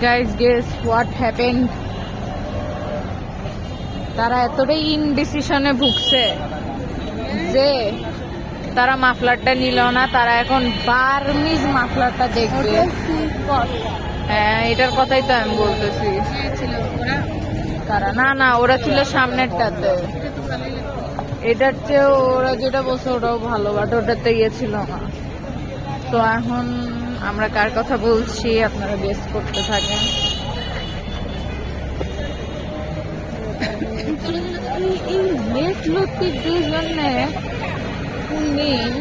Guys guess what happen, তারা এতটাই ইনডিসিশনে ভুগছে যে তারা মাফলারটা নিল না, তারা এখন বার্মিজ মাফলারটা দেখবে। হ্যাঁ এটার কথাই তো আমি বলতেছি। কারা না না ওরা ছিল সামনেরটাতে, এটার চেয়ে ওরা যেটা বলছে ওটাও ভালো, বাট ওটাতে ইয়ে ছিল না। তো এখন আমরা কার কথা বলছি আপনারা গেস করতে থাকেন। এই নেট লতির দুজনে দিন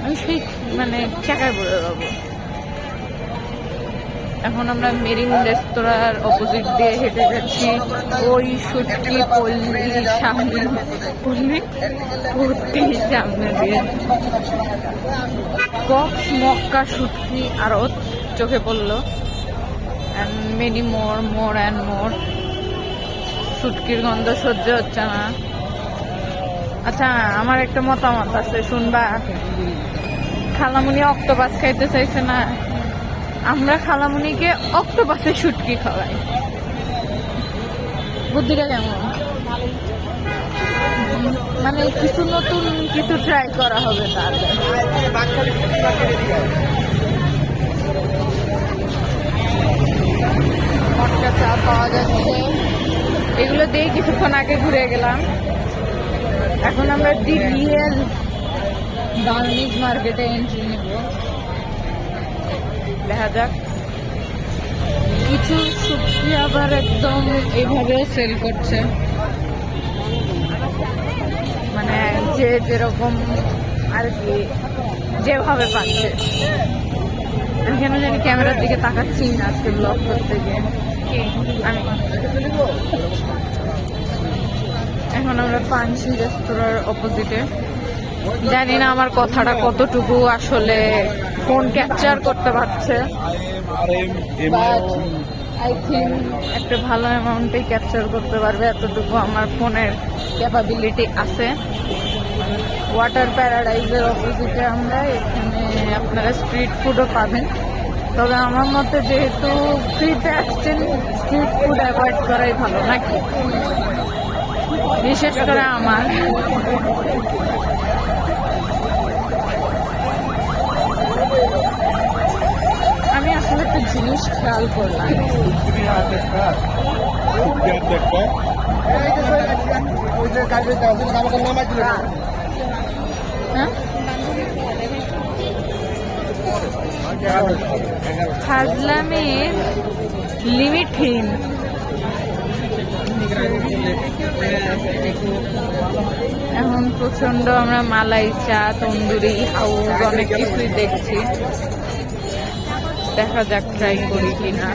আমি সেই মানে চাকায় পড়ে যাবো। এখন আমরা মেরিন রেস্তোরাঁর অপোজিট দিয়ে হেঁটে যাচ্ছি, ওই সুটকি পল্লীর সামনে সামনে দিয়ে কক্স মক্কা সুটকি আরো চোখে পড়লো, and many more more and more. সুটকির গন্ধ সহ্য হচ্ছে না। আচ্ছা আমার একটা মতামত আছে শুনবা। খালামুনি অক্টোপাস খাইতে চাইছে না, আমরা খালামুনিকে অক্টোপাসের শুটকি খাওয়াই। বুদ্ধিটা কেমন? মানে কিছু নতুন কিছু ট্রাই করা হবে তাহলে। মটকা চা পাওয়া যাচ্ছে, এগুলো দিয়ে কিছুক্ষণ আগে ঘুরে গেলাম। এখন আমরা দি রিয়েল বার্মিজ মার্কেটে এন্ট্রি নেব। দেখা যাক, কিছু সবজি আবার একদম এইভাবেও সেল করছে, মানে যে যেরকম আর কি যেভাবে পাচ্ছে। আমি কেন জানি ক্যামেরার দিকে তাকাচ্ছি না আজকে ব্লগ করতে গিয়ে। আমি এখন আমরা পানসি রেস্তোরাঁর অপোজিটে। জানি না আমার কথাটা কতটুকু আসলে ফোন ক্যাপচার করতে পারছে, বাট আই থিঙ্ক একটা ভালো অ্যামাউন্টেই ক্যাপচার করতে পারবে, এতটুকু আমার ফোনের ক্যাপাবিলিটি আছে। ওয়াটার প্যারাডাইজের অপোজিটে আমরা, এখানে আপনারা স্ট্রিট ফুডও পাবেন। তবে আমার মতে যেহেতু ফ্রিতে আসছেন, স্ট্রিট ফুড অ্যাভয়েড করাই ভালো নাকি, বিশেষ করে আমার। আমি আসলে একটা জিনিস খেয়াল করলাম, ফাজলামের লিমিটহীন। এখন প্রচন্ড আমরা মালাই চা, তন্দুরি, হাউস অনেক কিছুই দেখছি। দেখা যাক ট্রাই করি কিনা।